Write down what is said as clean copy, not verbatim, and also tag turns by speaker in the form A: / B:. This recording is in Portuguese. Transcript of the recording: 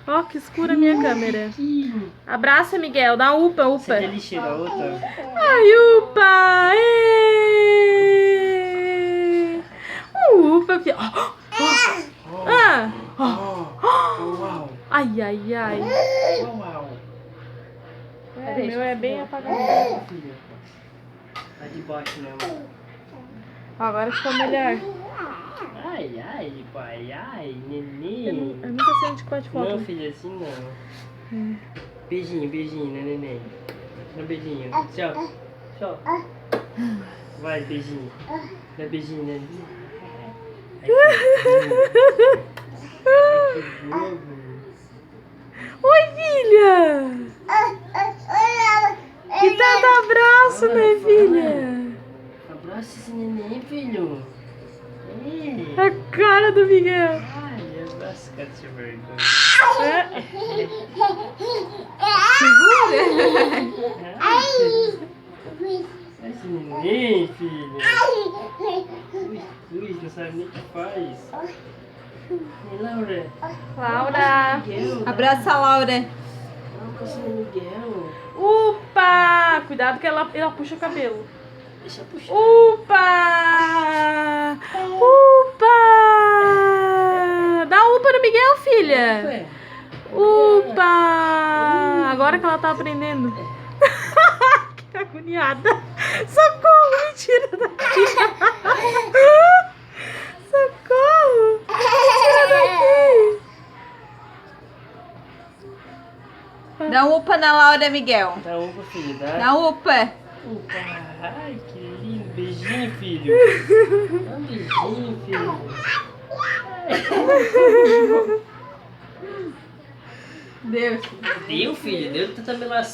A: Ó, que escura a minha câmera. Abraça, Miguel. Dá upa,
B: Você
A: upa.
B: tem lixeira da outra?
A: Ai, upa! Ê! Upa, filho. Ah!
B: Uau!
A: Ai, ai, ai.
B: Uau!
A: É, o meu é bem apagado.
B: Filha. Tá de baixo, né, mano?
A: Agora ficou melhor.
B: Ai, ai, pai, ai,
A: Eu
B: neném.
A: nunca sei onde pode foto.
B: Não, filha, assim não. Beijinho, beijinho, né, neném? Dá um beijinho. Tchau. Tchau. Vai, beijinho. Dá beijinho, né? Ai, que bobo.
A: Oi, filha! Que tanto abraço, minha filha!
B: Abraça esse neném, filho. Ei.
A: A cara do Miguel.
B: Ai, abraça, cara de vergonha.
A: Segura!
B: Esse neném, filho. Ui, não sabe nem o que faz. E Laura?
A: Laura!
B: Miguel.
C: Abraça a Laura.
B: Não, você é Miguel.
A: Upa! Cuidado que ela puxa o cabelo.
B: Deixa eu puxar.
A: Upa! Upa! Dá upa no Miguel, filha!
B: Ué,
A: Upa! Agora que ela tá aprendendo. Que agoniada. Socorro, me tira daqui. Socorro. Tira daqui.
C: Dá um upa na Laura, Miguel.
B: Dá upa, filho, dá.
C: Dá um upa.
B: Upa. Ai, que lindo. Beijinho, filho. Dá um beijinho, filho.
C: Deus.
B: Deu, filho. Deu tanta melancia.